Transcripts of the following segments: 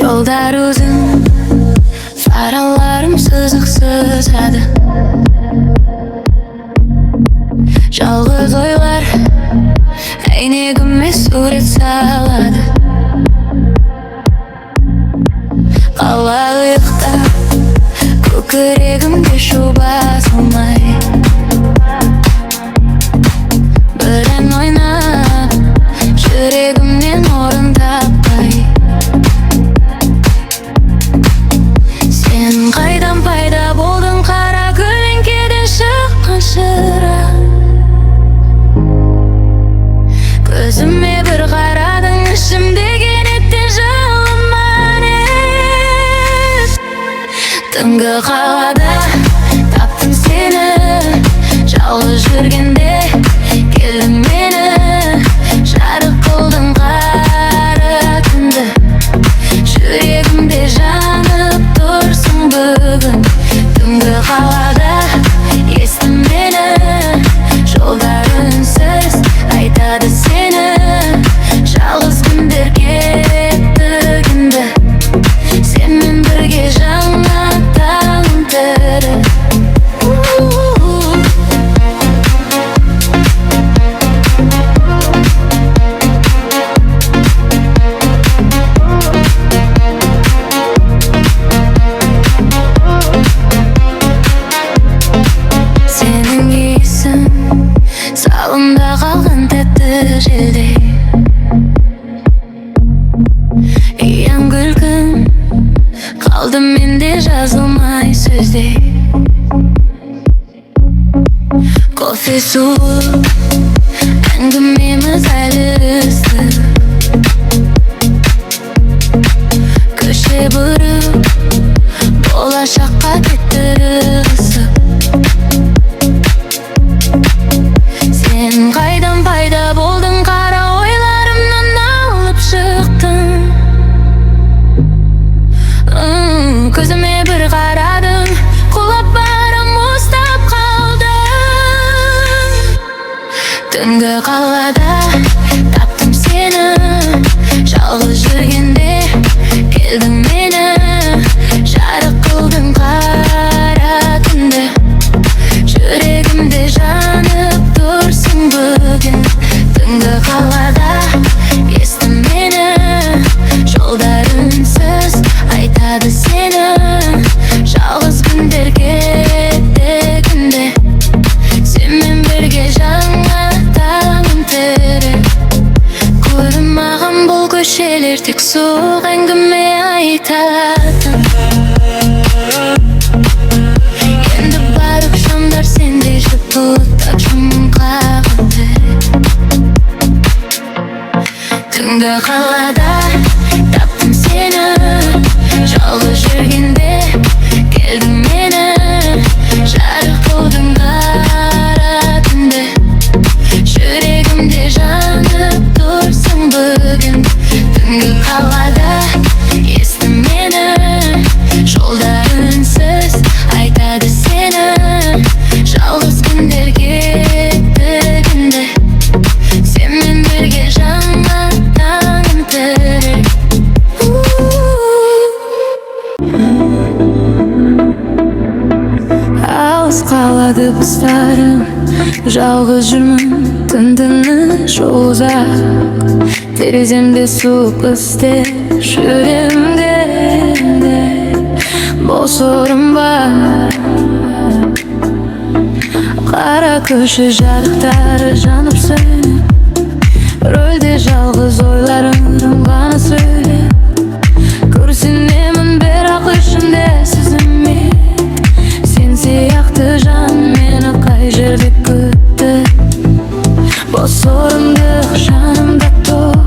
Yollar uzun, faralarım sızıksız adı. Жалғыз ойлар әйнегіме сурет салады. Қалай ұйықтап көкірегімде шу басылмай, бір ән ойнап жүрегімнен орын таппай. Сен қайдан пайда болдың, қара көлеңкеден шыққан шырақ. Көзіме бір қарадың, ішімдегі неттен жылыман ет. Түнгі қалада таптым сені, жалғыз жүргенде келдің мені. Жарық қылдың қара түнді, жүрегімде жанып тұрсың бүгін. Түнгі қалада ести мені, жолдар үнсіз айтады сені. Жалғыз күндер кетті енді, сенмен бірге жаңа таңым тірі. Сенің иісің салымда қалған тәтті желдей, ең күлкің қалды менде жазылмай сөздей. Кофе суы әңгімеміз әлі ыстық, көше бұрып болашаққа кетті ысып. Сен қайдан пайда болдың, қара ойларымнан алып шықтың. Көзіме бір қарадың, құлап барам ұстап қалдым. Түнгі қалада таптым сені, жалғыз жүргенде келдің мені. Жарық қылдың қара түнді, жүрегімде жанып тұрсың бүгін. Түнгі қалада ести мені, жолдар үнсіз айтады сені. Жалғыз күндер кетті күнде, сенмен бірге жаңа таңым тірі. Көрім маған бұл көшелер тек суық әңгіме айтатын. Енді барлық жандар сендей жұтып жұмқағынды. Түнгі қалада таптым сені, жалғыз жүргенде келдің мені. Жарық қылдың қара түнді, жүрегімде жанып тұрсың бүгін. Түнгі қалада ести мені, жолдар үнсіз айтады сені. Жалғыз күндер кетті күнде, сенмен бірге жаңа таңым тірі. Алыс қалады бастарым, жалғыз жүрмін түн-түні жол ұзақ. Тереземде суық ыстық, жүрегімде бос орын бар. Қара көше жарықтары жанып сөніп, рөлде жалғыз ойларым ғана сөйлеп. Көрсінемін бірақ ішімде сезіммен, сен сияқты жан мені қай жерде күтті. Бос орындық жанымда тұр,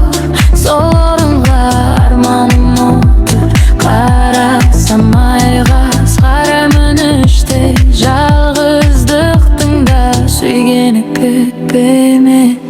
сол орынға арманым отыр. Қарасам айға қараймын іштей, жалғыздықтың да сүйгені күтпеймін.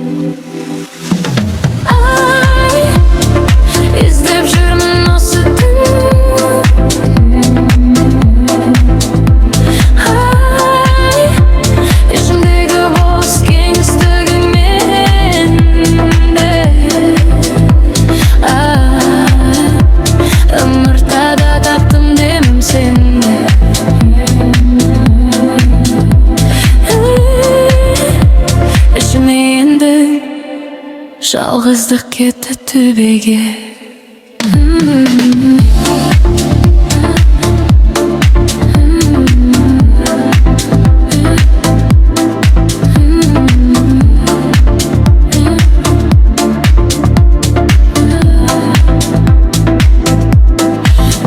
жалғыздық кетті төбеге.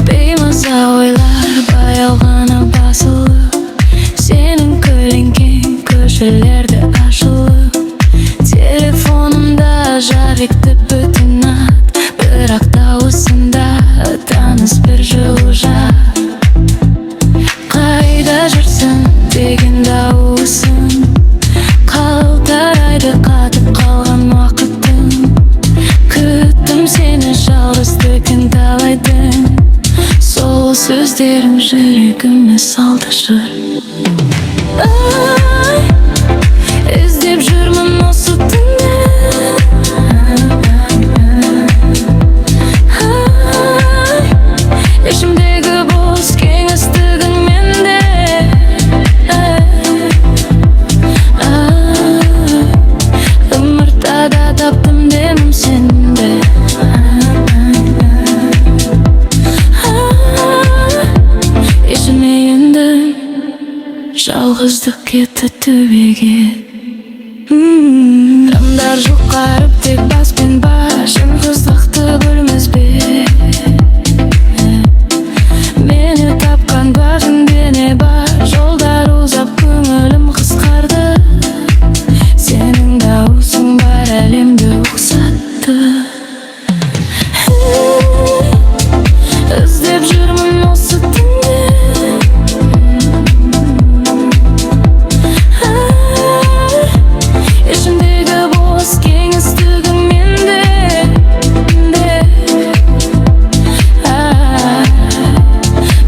Беймаза ойлар баяу ғана басылып, сенің көлеңкең көшелерде ашылып, телефонымда жарықты бүтін ат, бірақ дауысында таныс бір жылу жар. Қайда жүрсің деген дауысың қалтырайды қатып қалған уақыттың. Күттім сені жалғыздықтың талайдың, сол сөздерің жүрегіме салды жыр. Іздеп жүрмін осы түнде, ішімдегі бос кеңістігің менде. Ымыртада таптым демім сенде. Есіме енді жалғыздық кетті төбеге. Адамдар жұқарып тек бас пен бас, жалғыздықты көрмес бе? Мені тапқан бағында не бар? Жолдар ұзап көңілім қысқарды, сенің дауысың бар әлемді ұқсатты. Іздеп жүрмін осы түнде, ішімдегі бос кеңістігің менде.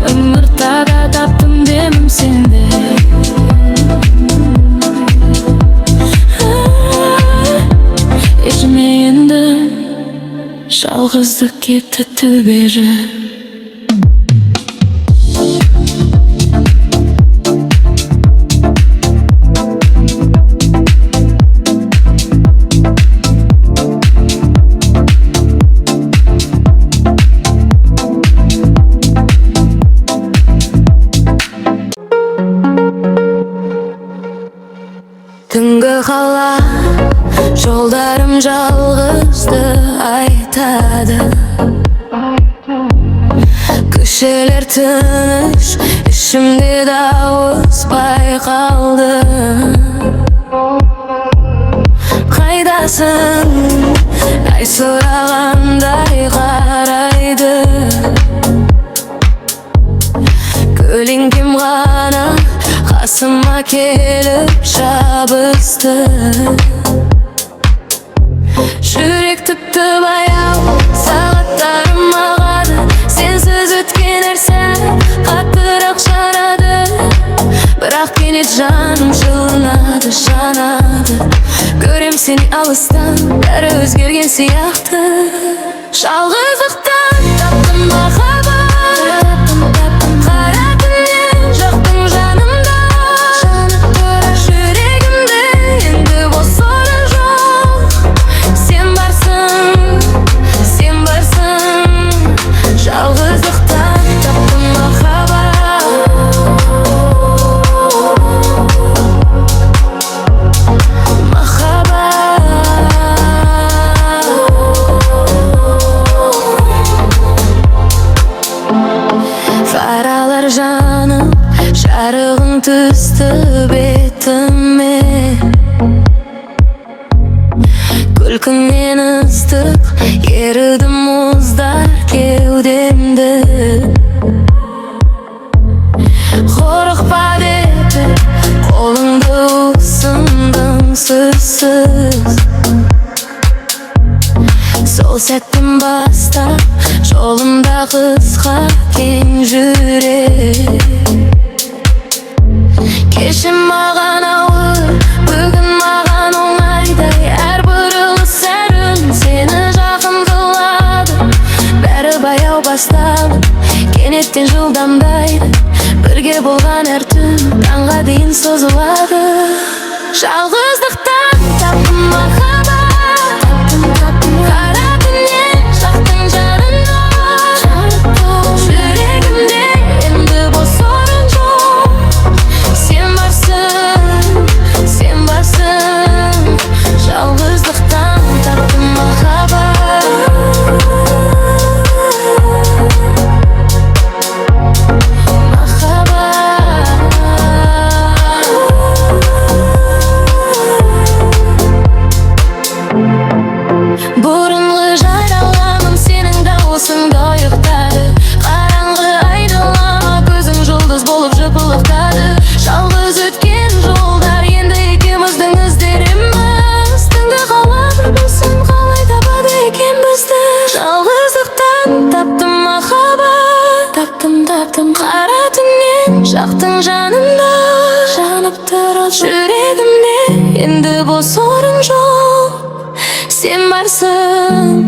Ымыртада таптым демім сенде. Есіме енді жалғыздық кетті төбеге. Түнгі қала жолдарым жалғызды айтады, көшелер тыныш, ішімде дауыс байқалды. Қайдасың? Ай сұрағандай қарайды, көлеңкем ғана қасыма келіп жабысты. Жүрек тіпті баяу, сағаттарым ағады, сенсіз өткен әр сәт қаттырақ жанады. Бірақ кенет жаным жылынады, жанады. Көрем сені алыстан, бәрі өзгерген сияқты. Жалғыздықтан таптым махаббат, қара түннен жақтың жанымда. Жүрегімде енді бос орын жоқ, сен барсың, сен барсың. Жалғыздықтан таптым махаббат, фаралар жанып, жарығың түсті бетіме. Күлкіңнен ыстық еріді мұздар кеудемді. Қорықпа деді, қолыңды ұсындың сөзсіз. Сол сәттен бастап жолымда қысқа кең жүрек. Кеше маған ауыр, бүгін маған оңайдай. Әр бұрылыс әр үн сені жақын қылады. Бәрі баяу басталып, кенеттен жылдамдайды. Бірге болған әр түн таңға дейін созылады. Жалғыздықтан таптым махаббат, таптым Kalktın janımda, janıp тұрып жүрегімде. Енді бос орын жоқ. Sen varsın.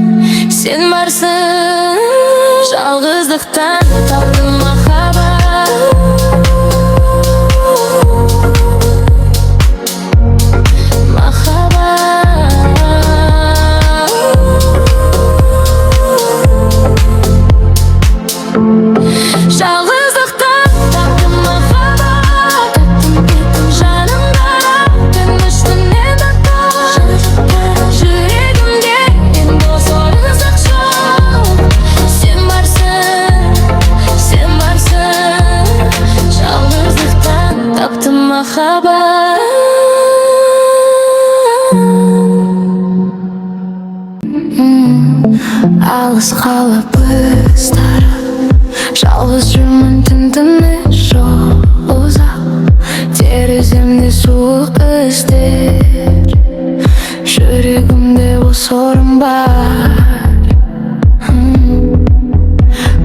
Жалғыздықтан таптым махаббат. Жалғыздықтан таптым махаббат. Кеттім жанымда, түн үстінен тартып. Жүрегімде енді бос орынсыз жоқ. Sen varsın. Жалғыздықтан таптым махаббат. Алыс қалып біз тарап, жалғыз жүрмін түн-тыныш жоқ ұзақ. Тереземде суық іздер, жүрегімде бос орын бар.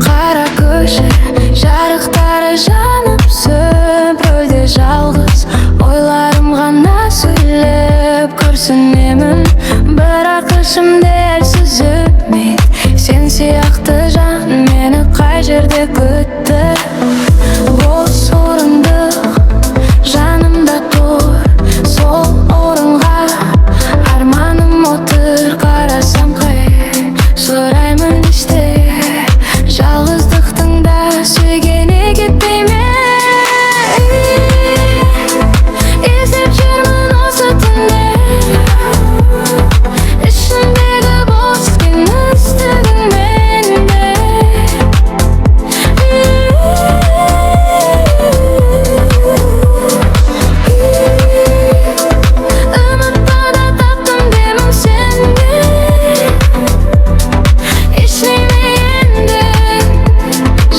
Қара көше жарықтары жанып сөп, рөлде жалғыз ойларым ғана сөйлеп күрсінемін. Бірақ ішімде әлсіз үміт, сен сияқты жан мені қай жерде күтті. Бос орындық жанымда тұр, сол орынға арманым отыр. Қарасам қай сұраймын іште, жалғыздықтың да сүйгені кетпей ме? Іздеп жүрмін осы түнде, ішімдегі бос кеңістігің менде. Үмітті да таптым демім сенде, ешнеме енді.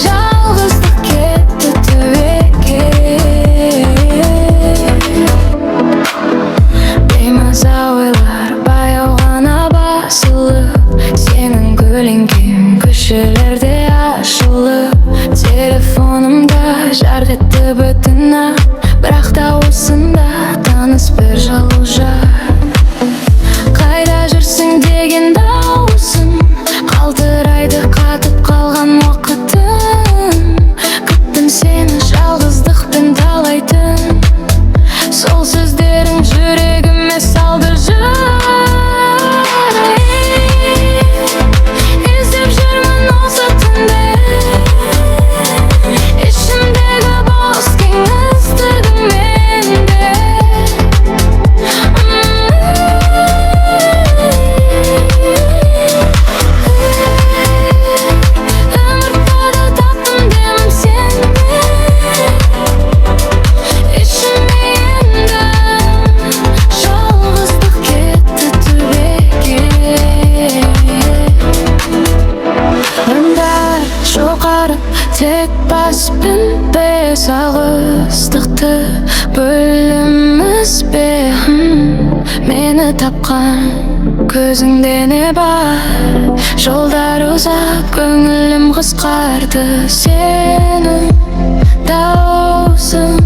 Жалғыздық кетті түбекке. Беймаза ойлар баяу ғана басылып, сенің көлеңкең көшелерде ашылып. Телефонымда жарқ етті бүтін ақ, бірақ дауысында таныс бір жылу жар. Қайда жүрсің деген дауысым қалтырайды қатып қалған уақытым. Күттім сені жалғыздықпен талай түн, сол сөздерің жүрегіме салды жар. Іздеп жүрмін осы түнде, ішімдегі бос кеңістігің менде. Үмітті да таптым демім сенде, ішіме енді. Жалғыздық кетті түбекке. Өмір жоғарып тек баспен бе, жалғыздықты бөліміз бе? Мені тапқан көзіңде не бар? Жолдар ұзақ, көңілім қысқарды. Сенің дауысың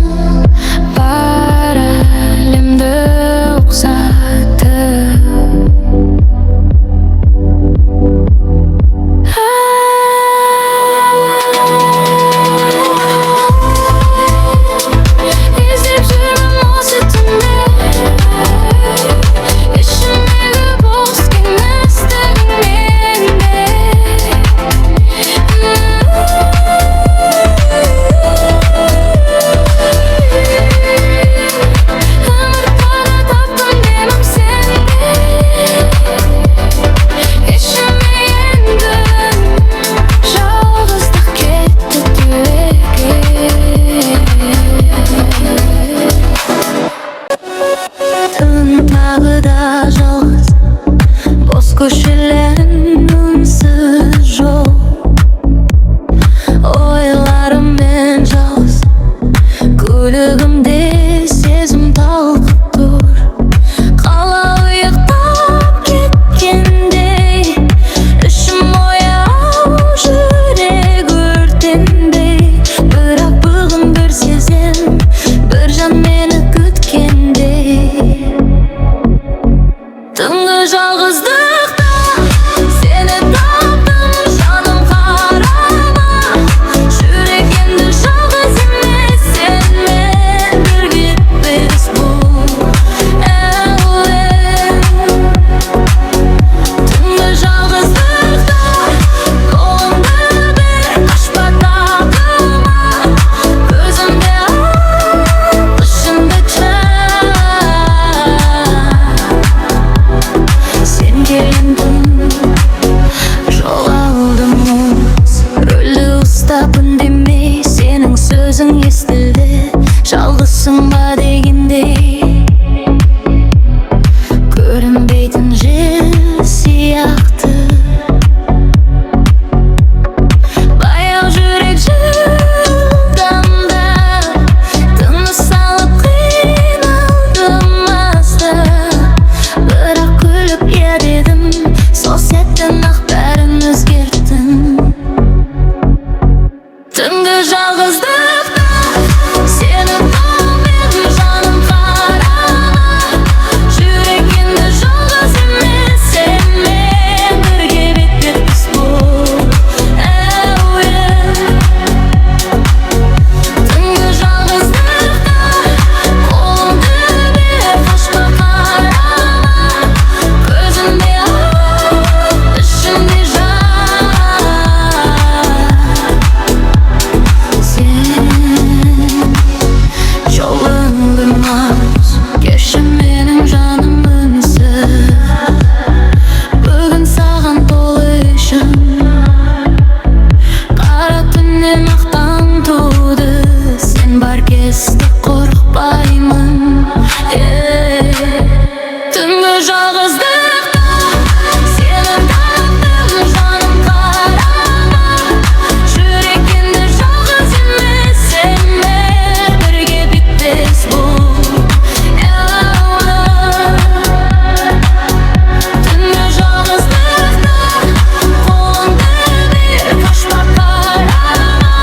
бар әлемді ұқсатты. Іздеп жүрмін осы түнде, ішімдегі бос кеңістігің менде. Үмітті өзің естілді, жалғызсың ба дегендей. Көрінбейтін жел сияқты баяу жүрек жылдамда, тыныс алып қиналдым аздап. Бірақ күліп едім, сол сәттен-ақ бәрін өзгерттің. Түнгі жалғыздықта сені тауып жаным қарама. Жүрек енді жалғыз емес, сенімен бірге бет-бетпіз бұл. Түнгі жалғыздықта қолыңды бер, қашпа қарама. Көзімде от, ішімде жан. Сен жолыңды мас, кешір менің жаным үнсіз. Бүгін саған толы ішім, қара түннен ақтан туды. Сен бар кезде қорықпаймын. Түнгі жалғыздықта сені таптым жаным қарама. Жүрек енді жалғыз емес, сенімен бірге бітпес бұл. Түнгі жалғыздықта қолыңды бер, қашпа қарама.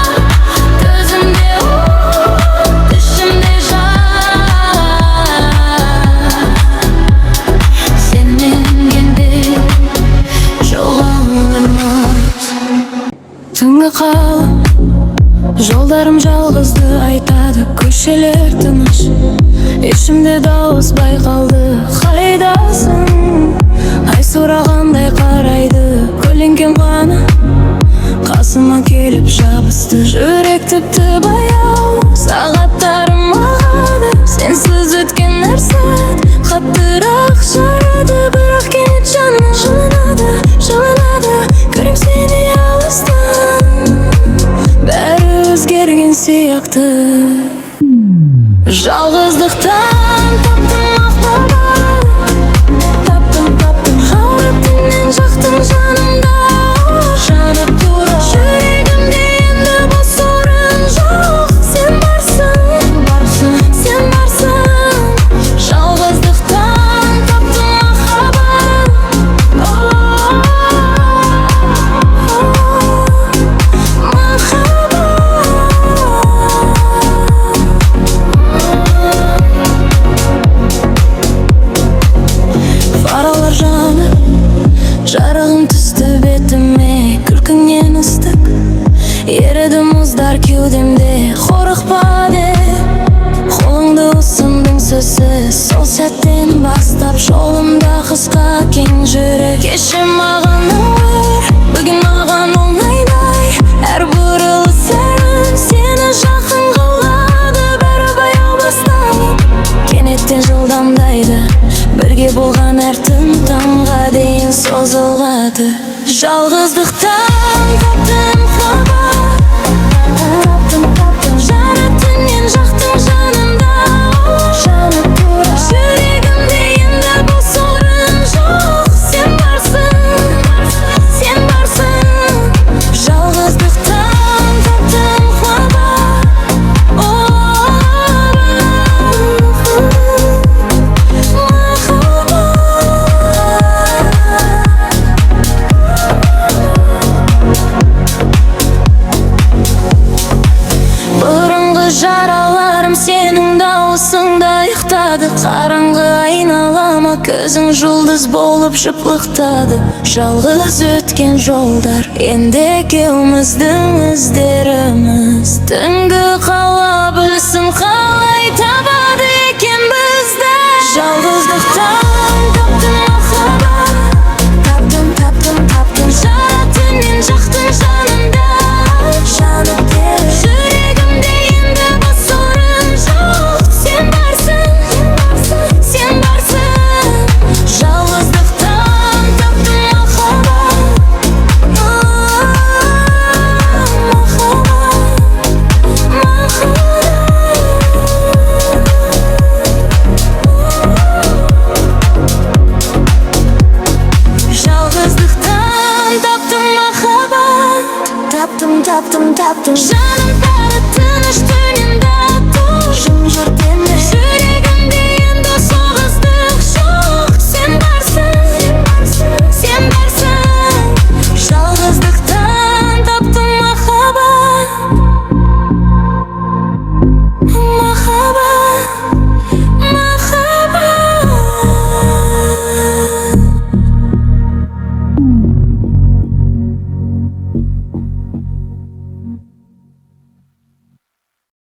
Көзімде от, ішімде жан. Сенмен енді жолығымыз. Түнгі қалып жолдарым жалғызды айтады, көшелер тыныш, ішімде дауыс байқалды. Қайдасың? Ай сұрағандай қарайды, көлеңкем ғана қасыма келіп жабысты. Жүрек тіпті баяу, сағаттарым ағады. Сенсіз өткен әр сәт қаттырақ жарады. Бірақ кенет жаным жылынады, жылынады. Көрем сені алыстан, бәрі өзгерген сияқты. Жалғыздықтан таптым махаббат, таптым қара түннен жақтың жанымда. Жанып тұра жүрегімде енді бос орын жоқ. Сен барсың, сен барсың. Жалғыздықтан таптым махаббат, фаралар жанып, жарығым түсті бетіме. Күлкіңнен ыстық еріді мұздар кеудемде. Қорықпа деп қолыңды ұсындың сөзсіз. Сол сәттен бастап жолымда қысқа кең жүрек. Кеше маған ауыр, бүгін маған оңайдай. Әр бұрылыс сәрін сені жақын қылады. Бәрі баяу басталып кенеттен жылдамдайды. Бірге болған әр түн таңға дейін созылады. Жалғыздықтан таптым махаббат, таптым жара түннен жақтың жанымда. Жанып тұра жүрегімде енді бос орын жоқ. Сен барсың, сен барсың. Жалғыздықтан таптым махаббат, бұрынғы жараларым сенің дауысыңда ұйықтады. Қараңғы айналама көзің жұлдыз болып жыпылықтады. Жалғыз өткен жолдар, енді екеуміздің іздеріміз. Түнгі қала білсін қалай табады екен бізді. Жалғыздықтан таптым махаббат, таптым жара түннен жақтың жанымда. Жанып кел жүрегімде енді бос орын жоқ. Сен барсың, сен барсың. Жалғыздықтан таптым махаббат, махаббат. таптың жаным